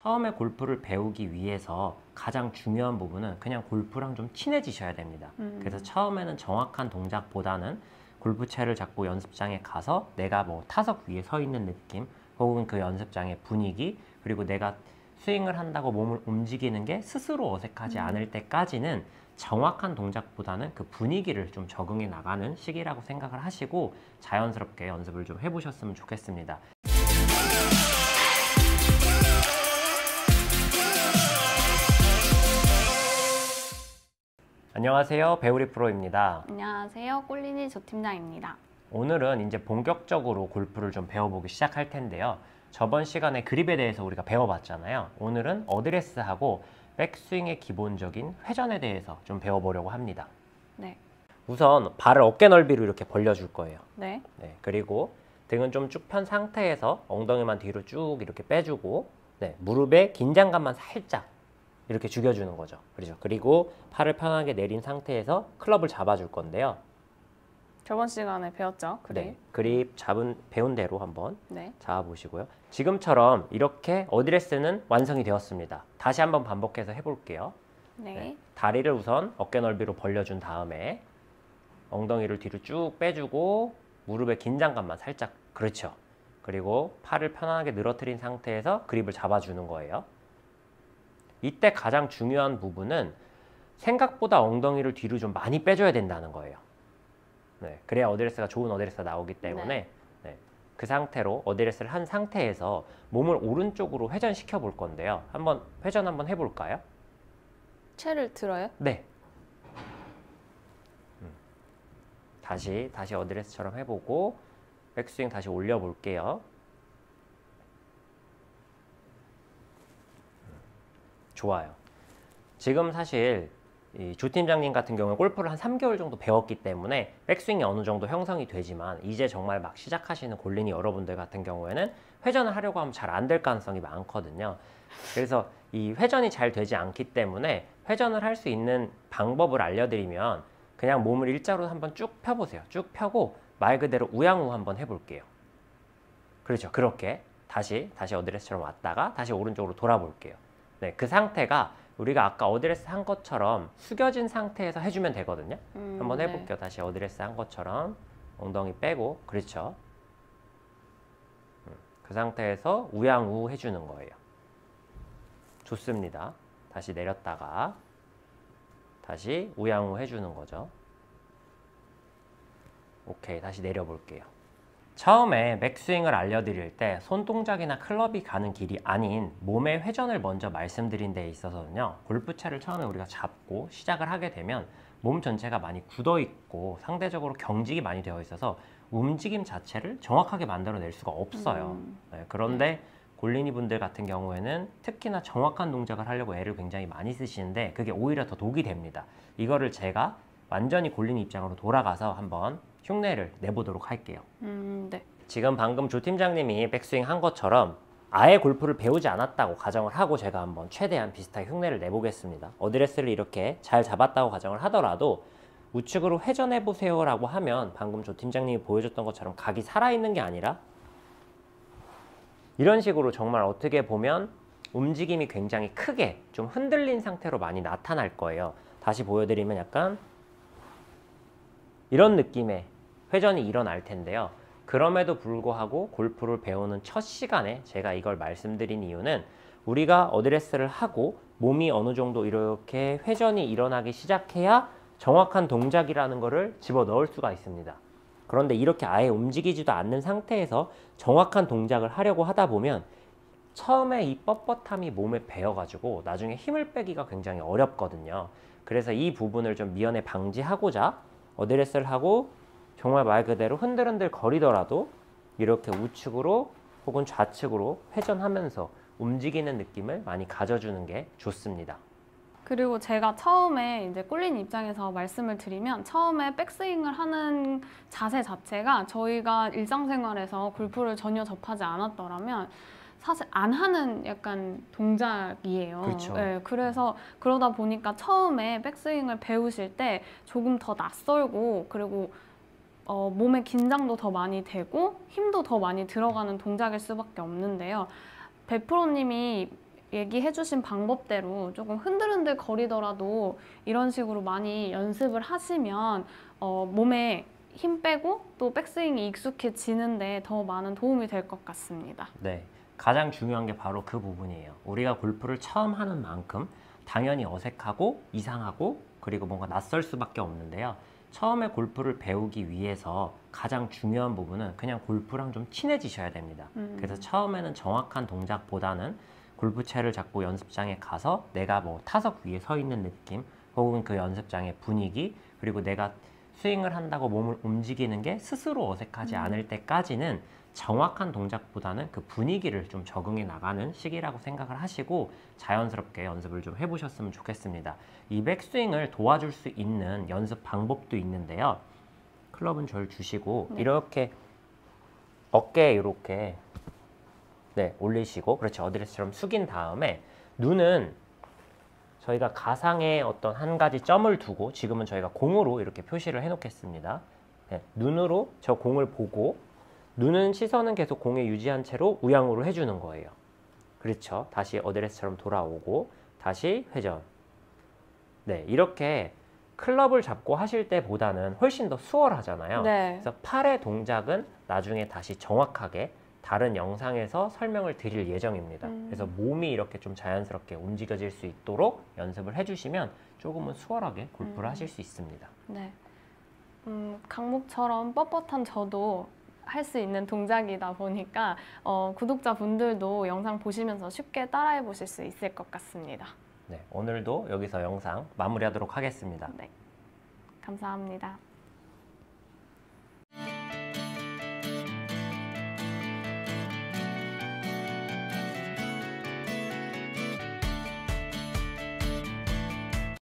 처음에 골프를 배우기 위해서 가장 중요한 부분은 그냥 골프랑 좀 친해지셔야 됩니다. 그래서 처음에는 정확한 동작보다는 골프채를 잡고 연습장에 가서 내가 뭐 타석 위에 서 있는 느낌, 혹은 그 연습장의 분위기, 그리고 내가 스윙을 한다고 몸을 움직이는 게 스스로 어색하지 않을 때까지는 정확한 동작보다는 그 분위기를 좀 적응해 나가는 시기라고 생각을 하시고 자연스럽게 연습을 좀 해보셨으면 좋겠습니다. 안녕하세요, 배우리 프로입니다. 안녕하세요, 꼴리니 조팀장입니다. 오늘은 이제 본격적으로 골프를 좀 배워보기 시작할 텐데요. 저번 시간에 그립에 대해서 우리가 배워봤잖아요. 오늘은 어드레스하고 백스윙의 기본적인 회전에 대해서 좀 배워보려고 합니다. 네. 우선 발을 어깨 넓이로 이렇게 벌려줄 거예요. 네. 그리고 등은 좀 쭉 편 상태에서 엉덩이만 뒤로 쭉 이렇게 빼주고, 무릎에 긴장감만 살짝 이렇게 죽여주는 거죠. 그렇죠. 그리고 팔을 편하게 내린 상태에서 클럽을 잡아줄 건데요. 저번 시간에 배웠죠, 그립. 그립 배운 대로 한번 네. 잡아보시고요. 지금처럼 이렇게 어드레스는 완성이 되었습니다. 다시 한번 반복해서 해볼게요. 네. 다리를 우선 어깨 넓이로 벌려준 다음에 엉덩이를 뒤로 쭉 빼주고 무릎에 긴장감만 살짝, 그렇죠. 그리고 팔을 편하게 늘어뜨린 상태에서 그립을 잡아주는 거예요. 이때 가장 중요한 부분은 생각보다 엉덩이를 뒤로 좀 많이 빼줘야 된다는 거예요. 그래야 어드레스가 좋은 어드레스가 나오기 때문에 그 상태로 어드레스를 한 상태에서 몸을 오른쪽으로 회전시켜 볼 건데요. 한번 회전 한번 해볼까요? 채를 들어요? 네. 다시 어드레스처럼 해보고 백스윙 다시 올려볼게요. 좋아요. 지금 사실 이 조 팀장님 같은 경우에 골프를 한 3개월 정도 배웠기 때문에 백스윙이 어느 정도 형성이 되지만 이제 정말 막 시작하시는 골린이 여러분들 같은 경우에는 회전을 하려고 하면 잘 안 될 가능성이 많거든요. 그래서 이 회전이 잘 되지 않기 때문에 회전을 할 수 있는 방법을 알려드리면 그냥 몸을 일자로 한번 쭉 펴보세요. 쭉 펴고 말 그대로 우양우 한번 해볼게요. 그렇죠. 그렇게 다시 어드레스처럼 왔다가 다시 오른쪽으로 돌아볼게요. 그 상태가 우리가 아까 어드레스 한 것처럼 숙여진 상태에서 해주면 되거든요. 한번 해볼게요. 다시 어드레스 한 것처럼 엉덩이 빼고, 그렇죠. 그 상태에서 우양우 해주는 거예요. 좋습니다. 다시 내렸다가 다시 우양우 해주는 거죠. 오케이, 다시 내려볼게요. 처음에 백스윙을 알려드릴 때 손동작이나 클럽이 가는 길이 아닌 몸의 회전을 먼저 말씀드린 데 있어서는요, 골프채를 처음에 우리가 잡고 시작을 하게 되면 몸 전체가 많이 굳어 있고 상대적으로 경직이 많이 되어 있어서 움직임 자체를 정확하게 만들어낼 수가 없어요. 그런데 골린이 분들 같은 경우에는 특히나 정확한 동작을 하려고 애를 굉장히 많이 쓰시는데 그게 오히려 더 독이 됩니다. 이거를 제가 완전히 골린이 입장으로 돌아가서 한번 흉내를 내보도록 할게요. 네. 지금 방금 조 팀장님이 백스윙 한 것처럼 아예 골프를 배우지 않았다고 가정을 하고 제가 한번 최대한 비슷하게 흉내를 내보겠습니다. 어드레스를 이렇게 잘 잡았다고 가정을 하더라도 우측으로 회전해 보세요 라고 하면 방금 조 팀장님이 보여줬던 것처럼 각이 살아있는 게 아니라 이런 식으로 정말 어떻게 보면 움직임이 굉장히 크게 좀 흔들린 상태로 많이 나타날 거예요. 다시 보여드리면 약간 이런 느낌의 회전이 일어날 텐데요. 그럼에도 불구하고 골프를 배우는 첫 시간에 제가 이걸 말씀드린 이유는 우리가 어드레스를 하고 몸이 어느 정도 이렇게 회전이 일어나기 시작해야 정확한 동작이라는 것을 집어넣을 수가 있습니다. 그런데 이렇게 아예 움직이지도 않는 상태에서 정확한 동작을 하려고 하다 보면 처음에 이 뻣뻣함이 몸에 배어가지고 나중에 힘을 빼기가 굉장히 어렵거든요. 그래서 이 부분을 좀 미연에 방지하고자 어드레스를 하고 정말 말 그대로 흔들흔들 거리더라도 이렇게 우측으로 혹은 좌측으로 회전하면서 움직이는 느낌을 많이 가져주는 게 좋습니다. 그리고 제가 처음에 이제 꼴린 입장에서 말씀을 드리면 처음에 백스윙을 하는 자세 자체가 저희가 일상생활에서 골프를 전혀 접하지 않았더라면 사실 안 하는 약간 동작이에요. 그렇죠. 그래서 그러다 보니까 처음에 백스윙을 배우실 때 조금 더 낯설고 그리고 몸의 긴장도 더 많이 되고 힘도 더 많이 들어가는 동작일 수밖에 없는데요. 배프로님이 얘기해주신 방법대로 조금 흔들흔들 거리더라도 이런 식으로 많이 연습을 하시면 몸에 힘 빼고 또 백스윙이 익숙해지는데 더 많은 도움이 될 것 같습니다. 네, 가장 중요한 게 바로 그 부분이에요. 우리가 골프를 처음 하는 만큼 당연히 어색하고 이상하고 그리고 뭔가 낯설 수밖에 없는데요. 처음에 골프를 배우기 위해서 가장 중요한 부분은 그냥 골프랑 좀 친해지셔야 됩니다. 그래서 처음에는 정확한 동작보다는 골프채를 잡고 연습장에 가서 내가 뭐 타석 위에 서 있는 느낌 혹은 그 연습장의 분위기 그리고 내가 스윙을 한다고 몸을 움직이는 게 스스로 어색하지 않을 때까지는 정확한 동작보다는 그 분위기를 좀 적응해 나가는 시기라고 생각을 하시고 자연스럽게 연습을 좀 해보셨으면 좋겠습니다. 이 백스윙을 도와줄 수 있는 연습 방법도 있는데요. 클럽은 절 주시고 네. 이렇게 어깨에 이렇게 네, 올리시고 그렇지 어드레스처럼 숙인 다음에 눈은 저희가 가상의 어떤 한 가지 점을 두고 지금은 저희가 공으로 이렇게 표시를 해 놓겠습니다. 네, 눈으로 저 공을 보고 눈은 시선은 계속 공에 유지한 채로 우양우를 해주는 거예요. 그렇죠. 다시 어드레스처럼 돌아오고 다시 회전. 네, 이렇게 클럽을 잡고 하실 때보다는 훨씬 더 수월하잖아요. 네. 그래서 팔의 동작은 나중에 다시 정확하게 다른 영상에서 설명을 드릴 예정입니다. 그래서 몸이 이렇게 좀 자연스럽게 움직여질 수 있도록 연습을 해주시면 조금은 수월하게 골프를 하실 수 있습니다. 네. 강목처럼 뻣뻣한 저도 할 수 있는 동작이다 보니까 구독자분들도 영상 보시면서 쉽게 따라해 보실 수 있을 것 같습니다. 네, 오늘도 여기서 영상 마무리하도록 하겠습니다. 네. 감사합니다.